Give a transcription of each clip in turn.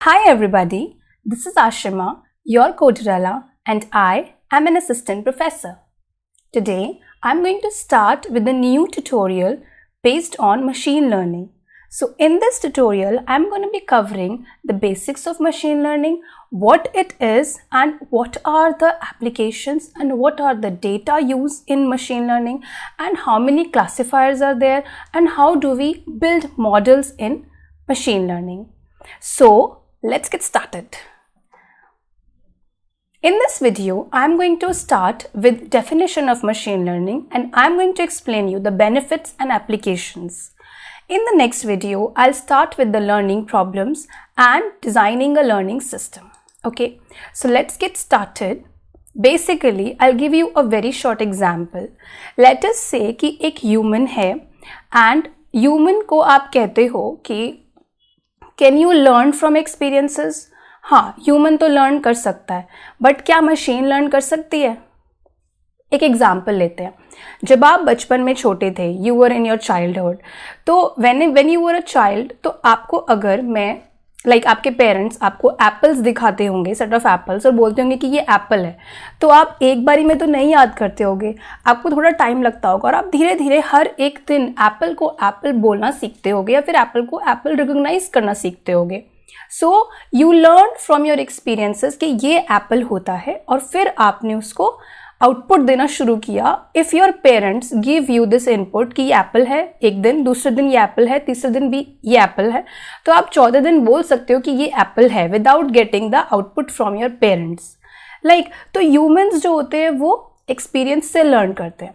Hi everybody, this is Ashima, your Coderella, and I am an assistant professor. Today, I'm going to start with a new tutorial based on machine learning. So in this tutorial, I'm going to be covering the basics of machine learning, what it is and what are the applications and what are the data used in machine learning and how many classifiers are there and how do we build models in machine learning. So let's get started. In this video, I'm going to start with definition of machine learning and I'm going to explain you the benefits and applications. In the next video, I'll start with the learning problems and designing a learning system. Okay, so let's get started. Basically, I'll give you a very short example. Let us say कि एक human है and human को आप कहते हो कि can you learn from experiences? हाँ, human तो लर्न कर सकता है, बट क्या मशीन लर्न कर सकती है? एक एग्जाम्पल लेते हैं. जब आप बचपन में छोटे थे, you were in your childhood, तो when you were a child, तो आपको अगर मैं आपके पेरेंट्स आपको एप्पल्स दिखाते होंगे, सेट ऑफ एप्पल्स, और बोलते होंगे कि ये एप्पल है, तो आप एक बारी में तो नहीं याद करते होगे, आपको थोड़ा टाइम लगता होगा और आप धीरे धीरे हर एक दिन एप्पल को एप्पल बोलना सीखते होगे या फिर एप्पल को एप्पल रिकॉग्नाइज करना सीखते होगे. So you learn from your experiences कि ये एप्पल होता है और फिर आपने उसको आउटपुट देना शुरू किया. If your parents give you this input कि ये एप्पल है, एक दिन, दूसरे दिन ये एप्पल है, तीसरे दिन भी ये एप्पल है, तो आप 14 दिन बोल सकते हो कि ये एप्पल है without getting the output from your parents. तो ह्यूमंस जो होते हैं वो एक्सपीरियंस से लर्न करते हैं.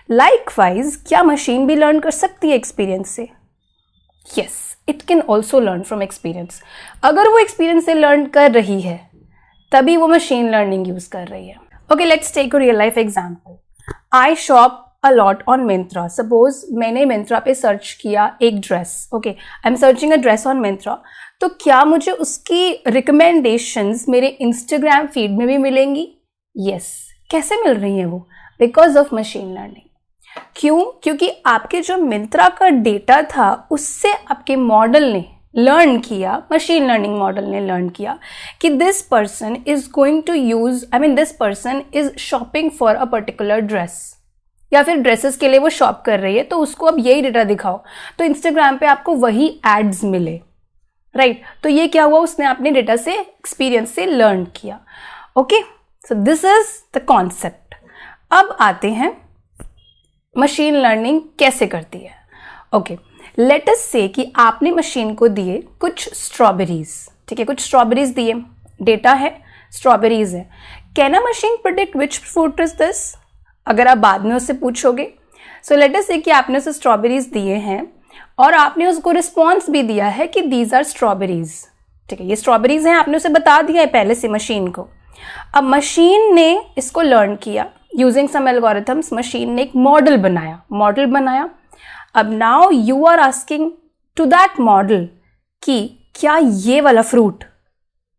लाइकवाइज क्या मशीन भी लर्न कर सकती है एक्सपीरियंस से? Yes, it can also learn from experience. अगर वो एक्सपीरियंस से लर्न कर रही है तभी वो मशीन लर्निंग यूज कर रही है. Okay, let's take a real life example. I shop a lot on Myntra. Suppose मैंने Myntra पे सर्च किया एक dress. Okay, I'm searching a dress on Myntra. तो क्या मुझे उसकी recommendations मेरे Instagram feed में भी मिलेंगी? Yes. कैसे मिल रही हैं वो? Because of machine learning. क्यों? क्योंकि आपके जो Myntra का डेटा था उससे आपके मॉडल ने लर्न किया, मशीन लर्निंग मॉडल ने लर्न किया कि this person is going to use, this person is shopping for a particular dress, या फिर ड्रेसेस के लिए वो शॉप कर रही है, तो उसको अब यही डेटा दिखाओ तो इंस्टाग्राम पे आपको वही एड्स मिले. राइट, तो ये क्या हुआ, उसने अपने डेटा से, एक्सपीरियंस से लर्न किया. Okay, so this is the concept. अब आते हैं मशीन लर्निंग कैसे करती है. ओके, लेट अस से कि आपने मशीन को दिए कुछ स्ट्रॉबेरीज. ठीक है, कुछ स्ट्रॉबेरीज दिए, डेटा है, स्ट्रॉबेरीज है. Can a machine predict which fruit is this? अगर आप बाद में उससे पूछोगे. सो लेट अस से कि आपने उसे स्ट्रॉबेरीज दिए हैं और आपने उसको रिस्पॉन्स भी दिया है कि दीज आर स्ट्रॉबेरीज. ठीक है, ये स्ट्रॉबेरीज हैं, आपने उसे बता दिया है पहले से मशीन को. अब मशीन ने इसको लर्न किया यूजिंग सम एल्गोरिथम्स. मशीन ने एक मॉडल बनाया. अब now you are asking to that model कि क्या ये वाला फ्रूट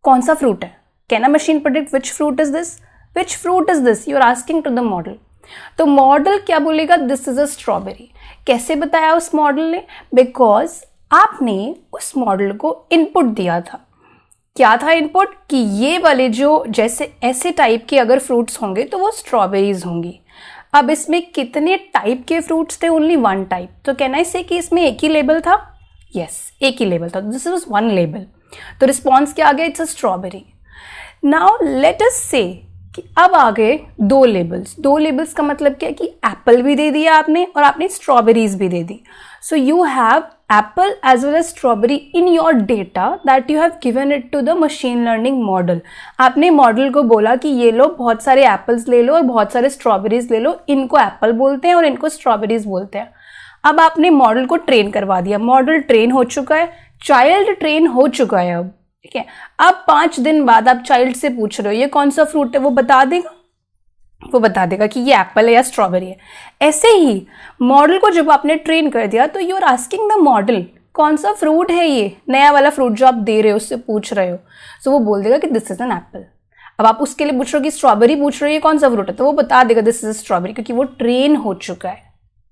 कौन सा फ्रूट है? Can a machine predict which fruit is this? Which fruit is this? You are asking to the model. तो मॉडल क्या बोलेगा? This is a strawberry. कैसे बताया उस मॉडल ने? बिकॉज आपने उस मॉडल को इनपुट दिया था. क्या था इनपुट? कि ये वाले जो जैसे ऐसे टाइप के अगर फ्रूट्स होंगे तो वो स्ट्रॉबेरीज होंगी. अब इसमें कितने टाइप के फ्रूट्स थे? Only one type. तो कैन आई से कि इसमें एक ही लेबल था? यस, एक ही लेबल था. This is one label. तो रिस्पॉन्स क्या आ गया? It's a strawberry. Now let us से कि अब आ गए दो लेबल्स का मतलब क्या है कि एप्पल भी दे दिया आपने और आपने स्ट्रॉबेरीज भी दे दी. So you have apple as well as strawberry in your data that you have given it to the machine learning model. आपने मॉडल को बोला कि ये लो, बहुत सारे एप्पल्स ले लो और बहुत सारे स्ट्रॉबेरीज ले लो, इनको एप्पल बोलते हैं और इनको स्ट्रॉबेरीज बोलते हैं. अब आपने मॉडल को ट्रेन करवा दिया. मॉडल ट्रेन हो चुका है, चाइल्ड ट्रेन हो चुका है. अब ठीक है, अब 5 दिन बाद आप चाइल्ड से पूछ रहे हो ये कौन सा फ्रूट है, वो बता देगा कि ये एप्पल है या स्ट्रॉबेरी है. ऐसे ही मॉडल को जब आपने ट्रेन कर दिया तो you are asking the model कौन सा फ्रूट है, ये नया वाला फ्रूट जो आप दे रहे हो, उससे पूछ रहे हो. सो वो बोल देगा कि दिस इज एन एप्पल. अब आप उसके लिए पूछ रहे हो कि स्ट्रॉबेरी पूछ रहे हो ये कौन सा फ्रूट है, तो वो बता देगा दिस इज स्ट्रॉबेरी, क्योंकि वो ट्रेन हो चुका है.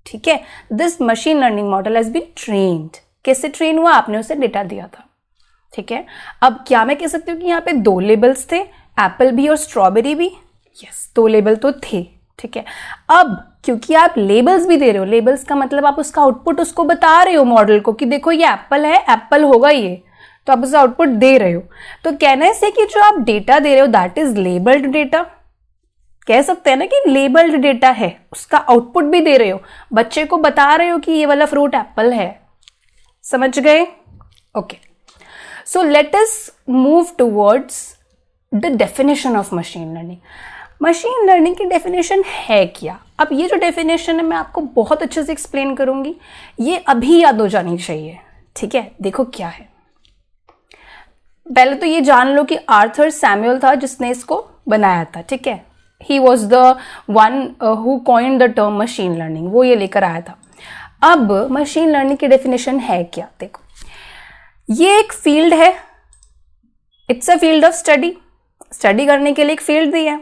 ठीक है, this machine learning model has been trained. कैसे ट्रेन हुआ? आपने उसे डेटा दिया था. ठीक है। अब क्या मैं कह सकती हूँ कि यहाँ पे 2 लेबल्स थे, एप्पल भी और स्ट्रॉबेरी भी? यस, 2 लेबल तो थे, ठीक है। अब क्योंकि आप लेबल्स भी दे रहे हो, लेबल्स का मतलब आप उसका आउटपुट उसको बता रहे हो मॉडल को कि देखो ये एप्पल है, एप्पल होगा ये, तो आप उसका आउटपुट दे रहे हो। तो कहने से कि जो आप डेटा दे रहे हो दैट इज लेबल्ड डेटा, कह सकते हैं ना कि लेबल्ड डेटा है, उसका आउटपुट भी दे रहे हो, बच्चे को बता रहे हो कि ये वाला फ्रूट एप्पल है। समझ गए? Okay, so let us move towards the definition of machine learning. Machine learning की डेफिनेशन है क्या? अब ये जो डेफिनेशन है मैं आपको बहुत अच्छे से एक्सप्लेन करूंगी, ये अभी याद हो जानी चाहिए, ठीक है। देखो क्या है, पहले तो ये जान लो कि आर्थर सैमुअल था जिसने इसको बनाया था, ठीक है। He was the one who coined the term machine learning, वो ये लेकर आया था। अब मशीन लर्निंग की डेफिनेशन है क्या? देखो, ये एक फील्ड है, it's a field of study. Study करने के लिए एक फील्ड दी है,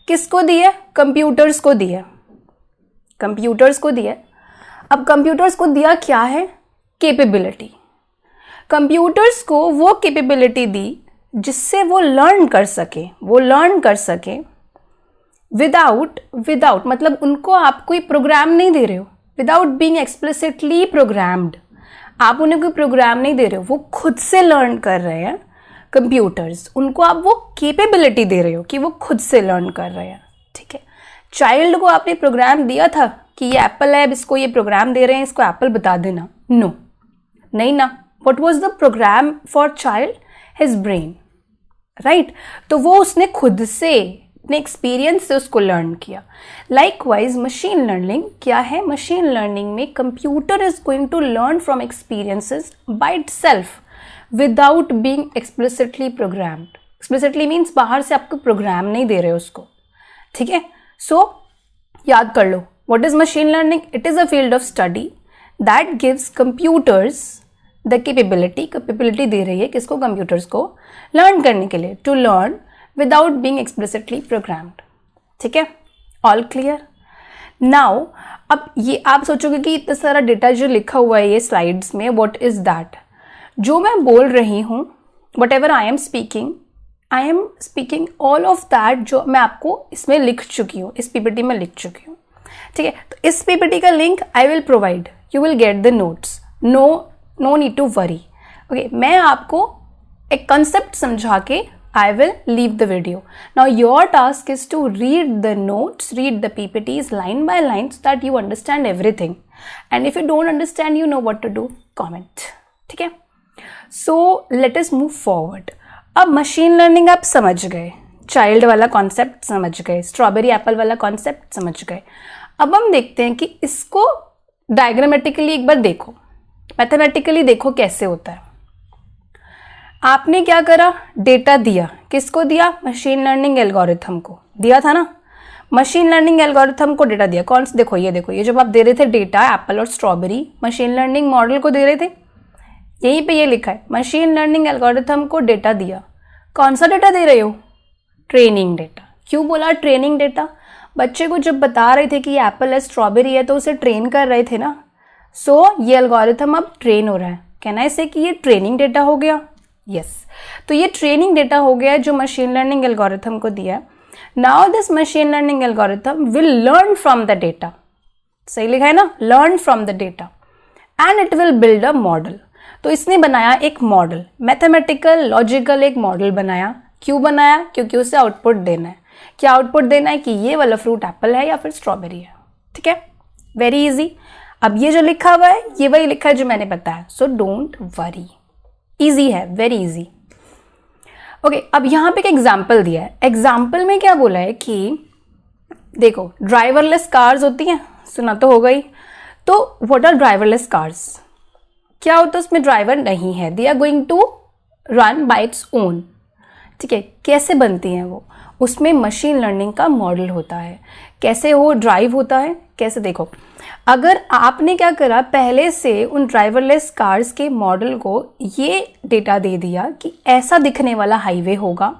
किसको दी है? कंप्यूटर्स को दी है, कंप्यूटर्स को दी है। अब कंप्यूटर्स को दिया क्या है? कैपेबिलिटी। कंप्यूटर्स को वो कैपेबिलिटी दी जिससे वो लर्न कर सके, विदाउट मतलब उनको आप कोई प्रोग्राम नहीं दे रहे हो, विदाउट बीइंग एक्सप्लिसिटली प्रोग्राम्ड, आप उन्हें कोई प्रोग्राम नहीं दे रहे हो, वो खुद से लर्न कर रहे हैं कंप्यूटर्स, उनको आप वो कैपेबिलिटी दे रहे हो कि वो खुद से लर्न कर रहे हैं, ठीक है। चाइल्ड को आपने प्रोग्राम दिया था कि ये एप्पल है, अब इसको ये प्रोग्राम दे रहे हैं, इसको एप्पल बता देना, नो, नहीं ना। What was the program for child? His brain, right. तो वो उसने खुद से अपने एक्सपीरियंस से उसको लर्न किया। लाइकवाइज मशीन लर्निंग क्या है? मशीन लर्निंग में computer is going to learn from experiences by itself without being explicitly programmed. Explicitly means बाहर से आपको प्रोग्राम नहीं दे रहे हो उसको, ठीक है। सो याद कर लो, what is machine learning? It is a field of study that gives computers the capability दे रही है किसको? कंप्यूटर्स को लर्न करने के लिए, to learn without being explicitly programmed, ठीक है। All clear? नाउ अब ये आप सोचोगे कि इतना सारा डेटा जो लिखा हुआ है ये स्लाइड्स में, व्हाट इज दैट? जो मैं बोल रही हूँ, what ever I am speaking all of that जो मैं आपको इसमें लिख चुकी हूँ, इस पीपीटी में लिख चुकी हूँ, ठीक है। तो इस पीपीटी का link I will provide, you will get the notes, no need to worry, okay. मैं आपको एक कंसेप्ट समझा के I will leave the video. Now your task is to read the notes, read the PPTs line by line so that you understand everything. And if you don't understand, you know what to do, comment. ठीक है? So let us move forward. अब machine learning आप समझ गए, child वाला concept समझ गए, strawberry Apple वाला कॉन्सेप्ट समझ गए। अब हम देखते हैं कि इसको डायग्रामेटिकली एक बार देखो, मैथमेटिकली देखो कैसे होता है। आपने क्या करा? डेटा दिया, किसको दिया? मशीन लर्निंग एल्गोरिथम को दिया था ना। मशीन लर्निंग एल्गोरिथम को डेटा दिया, कौन सा? देखो ये जब आप दे रहे थे डेटा एप्पल और स्ट्रॉबेरी, मशीन लर्निंग मॉडल को दे रहे थे, यहीं पे ये लिखा है मशीन लर्निंग एल्गोरिथम को डेटा दिया। कौन सा डेटा दे रहे हो? Training data. क्यों बोला ट्रेनिंग डेटा? बच्चे को जब बता रहे थे कि ये एप्पल है, स्ट्रॉबेरी है, तो उसे ट्रेन कर रहे थे ना। सो ये एल्गोरिथम अब ट्रेन हो रहा है, कहना ऐसे कि ये ट्रेनिंग डेटा हो गया। यस, तो ये ट्रेनिंग डेटा हो गया है जो मशीन लर्निंग एल्गोरिथम को दिया है। Now this machine learning algorithm will learn from the data, सही लिखा है ना, learn from the data, and it will build a model. तो इसने बनाया एक मॉडल, मैथमेटिकल लॉजिकल एक मॉडल बनाया। क्यों बनाया? क्योंकि उसे आउटपुट देना है। क्या आउटपुट देना है? कि ये वाला फ्रूट एप्पल है या फिर स्ट्रॉबेरी है, ठीक है। Very easy. अब ये जो लिखा हुआ है ये वही लिखा है जो मैंने बताया, सो डोंट वरी, इजी है, वेरी इजी। ओके, अब यहाँ पे एक एग्जाम्पल दिया है। एग्जाम्पल में क्या बोला है कि देखो ड्राइवरलेस कार्स होती हैं, सुना तो होगा ही। तो व्हाट आर ड्राइवरलेस कार्स? क्या होता है? उसमें ड्राइवर नहीं है, they are going to run by its own, ठीक है। कैसे बनती हैं वो? उसमें मशीन लर्निंग का मॉडल होता है। कैसे वो ड्राइव होता है? कैसे? देखो, अगर आपने क्या करा, पहले से उन ड्राइवरलेस कार्स के मॉडल को ये डेटा दे दिया कि ऐसा दिखने वाला हाईवे होगा,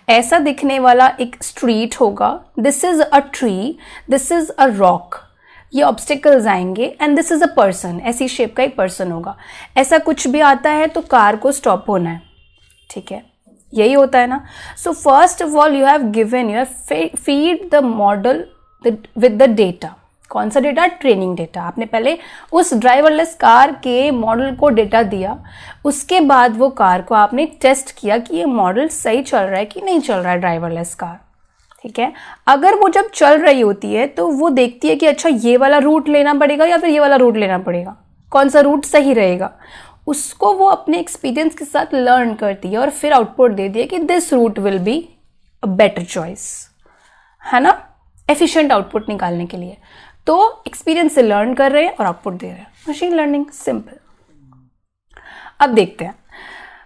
ऐसा दिखने वाला एक स्ट्रीट होगा, this is a tree, this is a rock, ये ऑब्स्टिकल्स आएंगे, and this is a person, ऐसी शेप का एक पर्सन होगा। ऐसा कुछ भी आता है तो कार को स्टॉप होना है, ठीक है, यही होता है ना. So first of all you have feed the model with the data. कौन सा डेटा? Training data. आपने पहले उस ड्राइवरलेस कार के मॉडल को डेटा दिया, उसके बाद वो कार को आपने टेस्ट किया कि ये मॉडल सही चल रहा है कि नहीं चल रहा है ड्राइवरलेस कार. ठीक है, अगर वो जब चल रही होती है तो वो देखती है कि अच्छा ये वाला रूट लेना पड़ेगा या फिर ये वाला रूट लेना पड़ेगा, कौन सा रूट सही रहेगा. उसको वो अपने एक्सपीरियंस के साथ लर्न करती है और फिर आउटपुट दे दिए कि this route will be a better choice, है ना, एफिशिएंट आउटपुट निकालने के लिए. तो एक्सपीरियंस से लर्न कर रहे हैं और आउटपुट दे रहे हैं. Machine learning simple. अब देखते हैं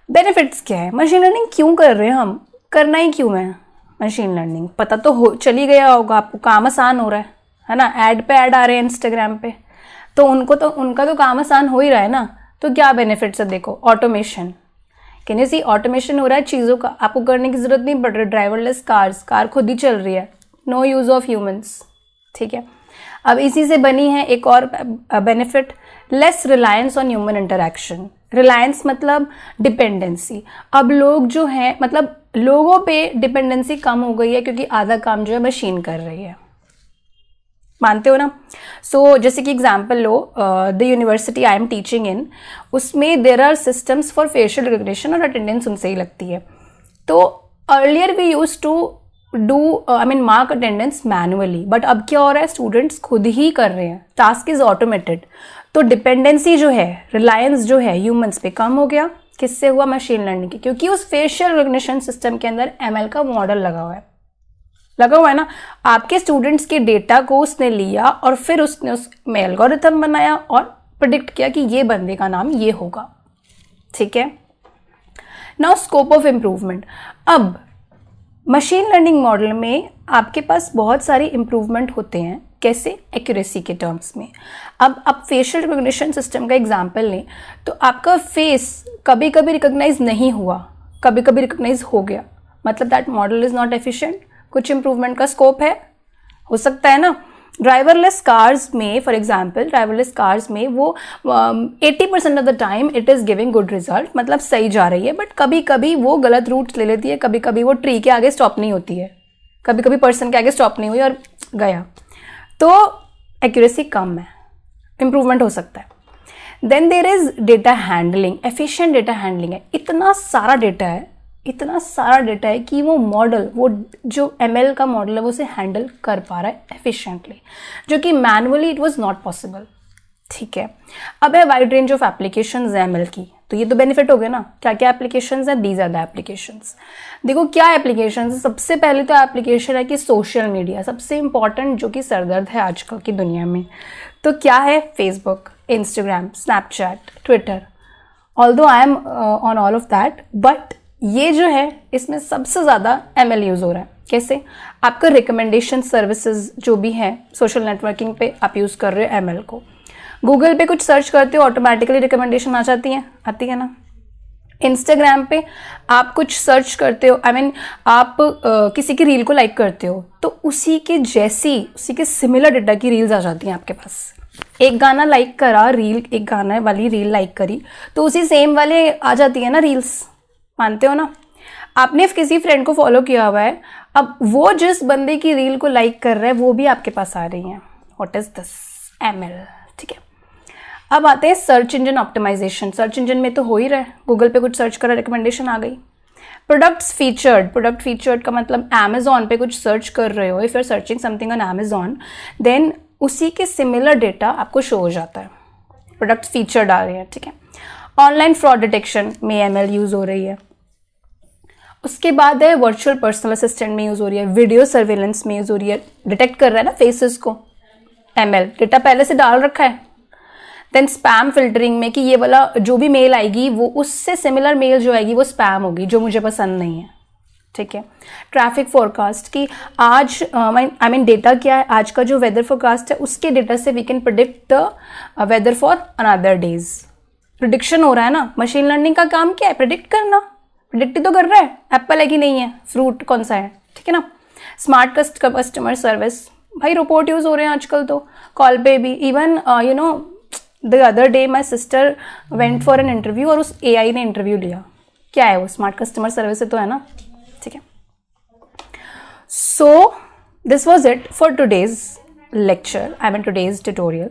बेनिफिट्स क्या है. मशीन लर्निंग क्यों कर रहे हैं हम, करना ही क्यों है मशीन लर्निंग? पता तो हो चली गया होगा आपको, काम आसान हो रहा है ना. ऐड पे ऐड आ रहे हैं इंस्टाग्राम पे, तो उनका तो काम आसान हो ही रहा है ना. तो क्या बेनिफिट्स है देखो. Automation, can you see, automation हो रहा है चीज़ों का, आपको करने की जरूरत नहीं पड़ रही. ड्राइवरलेस कार खुद ही चल रही है, नो यूज़ ऑफ ह्यूमंस. ठीक है, अब इसी से बनी है एक और benefit, less reliance on human interaction. Reliance मतलब डिपेंडेंसी. अब लोग जो हैं, मतलब लोगों पे डिपेंडेंसी कम हो गई है क्योंकि आधा काम जो है मशीन कर रही है. मानते हो ना. सो जैसे कि एग्जांपल लो, the university I am teaching in, उसमें there are systems for facial recognition और अटेंडेंस उनसे ही लगती है. तो earlier we use to mark attendance manually, but अब क्या हो रहा है, स्टूडेंट्स खुद ही कर रहे हैं, टास्क इज ऑटोमेटेड. तो डिपेंडेंसी जो है, रिलायंस जो है ह्यूमंस पे कम हो गया. किससे हुआ? मशीन लर्निंग की, क्योंकि उस फेशियल रिकग्निशन सिस्टम के अंदर ML का मॉडल लगा हुआ है ना. आपके स्टूडेंट्स के डेटा को उसने लिया और फिर उसने उसमें एल्गोरिथम बनाया और प्रेडिक्ट किया कि ये बंदे का नाम ये होगा. ठीक है, नाउ स्कोप ऑफ इम्प्रूवमेंट. अब मशीन लर्निंग मॉडल में आपके पास बहुत सारे इम्प्रूवमेंट होते हैं. कैसे? एक्यूरेसी के टर्म्स में. अब आप फेशियल रिकग्निशन सिस्टम का एग्जांपल लें तो आपका फेस कभी कभी रिकग्नाइज नहीं हुआ, कभी कभी रिकग्नाइज हो गया, मतलब that model is not efficient. कुछ इम्प्रूवमेंट का स्कोप है, हो सकता है ना. ड्राइवरलेस कार्स में, फॉर एग्जाम्पल ड्राइवरलेस कार्स में वो 80% of the time it is giving good result, मतलब सही जा रही है. बट कभी कभी वो गलत रूट ले लेती है, कभी कभी वो ट्री के आगे स्टॉप नहीं होती है, कभी कभी पर्सन के आगे स्टॉप नहीं हुई और गया. तो एक्यूरेसी कम है, इम्प्रूवमेंट हो सकता है. Then there is data handling. Efficient data handling है. इतना सारा डेटा है कि वो मॉडल, वो जो ML का मॉडल है वो उसे हैंडल कर पा रहा है एफिशिएंटली, जो कि manually it was not possible. ठीक है, अब है वाइड रेंज ऑफ एप्लीकेशंस है ML की. तो ये तो बेनिफिट हो गया ना. क्या क्या एप्लीकेशंस हैं? These are the applications. देखो क्या एप्लीकेशंस है. सबसे पहले तो एप्लीकेशन है कि सोशल मीडिया, सबसे इंपॉर्टेंट, जो कि सरदर्द है आजकल की दुनिया में. तो क्या है? Facebook, Instagram, Snapchat, Twitter. Although I am on all of that, but ये जो है इसमें सबसे ज़्यादा ML यूज़ हो रहा है. कैसे? आपका रिकमेंडेशन सर्विसेज जो भी है सोशल नेटवर्किंग पे आप यूज़ कर रहे हो ML को. गूगल पे कुछ सर्च करते हो, ऑटोमेटिकली रिकमेंडेशन आ जाती है, आती है ना. इंस्टाग्राम पे आप कुछ सर्च करते हो, आप किसी की रील को लाइक करते हो तो उसी के सिमिलर डेटा की रील्स आ जाती हैं आपके पास. एक गाना लाइक करा, एक गाना वाली रील लाइक करी तो उसी सेम वाले आ जाती है ना रील्स. मानते हो ना. आपने किसी फ्रेंड को फॉलो किया हुआ है, अब वो जिस बंदे की रील को लाइक कर रहा है वो भी आपके पास आ रही हैं. What is this? ML. ठीक है, अब आते हैं search engine optimisation. Search engine में तो हो ही रहा है, गूगल पे कुछ सर्च करा, रिकमेंडेशन आ गई. प्रोडक्ट फीचर्ड का मतलब अमेजॉन पे कुछ सर्च कर रहे हो, if you are searching something on Amazon, then उसी के सिमिलर डेटा आपको शो हो जाता है. प्रोडक्ट फीचर्ड आ रहे हैं. ठीक है, ऑनलाइन फ्रॉड डिटेक्शन में ML यूज हो रही है. उसके बाद है वर्चुअल पर्सनल असिस्टेंट में यूज हो रही है. वीडियो सर्वेलेंस में यूज हो रही है, डिटेक्ट कर रहा है ना फेसेस को ML, डेटा पहले से डाल रखा है. देन स्पैम फिल्टरिंग में कि ये वाला जो भी मेल आएगी वो उससे सिमिलर मेल जो आएगी वो स्पैम होगी, जो मुझे पसंद नहीं है. ठीक है, ट्रैफिक फोरकास्ट की आज डेटा क्या है, आज का जो वेदर फोरकास्ट है उसके डेटा से we can predict the weather for another days. Prediction हो रहा है ना. मशीन लर्निंग का काम क्या है? प्रिडिक्ट करना. प्रिडिक्ट ही तो कर रहा है, एप्पल है कि नहीं है, फ्रूट कौन सा है. ठीक है ना. स्मार्ट कस्टमर सर्विस, भाई रोबोट यूज हो रहे हैं आजकल तो कॉल पे भी. Even the other day my sister went for an interview और उस AI ने इंटरव्यू लिया. क्या है वो, स्मार्ट कस्टमर सर्विस तो है ना, ठीक है। So this was it for today's lecture, I mean today's tutorial.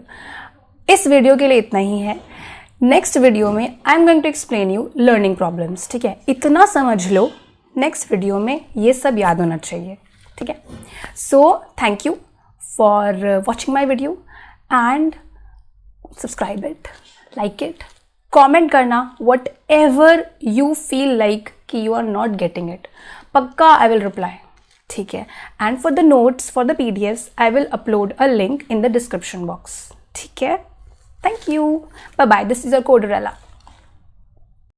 इस वीडियो के लिए इतना ही है। नेक्स्ट वीडियो में I am going to explain you learning problems, ठीक है। इतना समझ लो, नेक्स्ट वीडियो में ये सब याद होना चाहिए, ठीक है। So thank you for watching my video and subscribe it, like it, comment करना whatever you feel like कि you are not getting it, पक्का आई विल रिप्लाई, ठीक है। And for the notes, for the PDFs, I will upload a link in the description box, ठीक है। Thank you. Bye bye. This is your Coderella.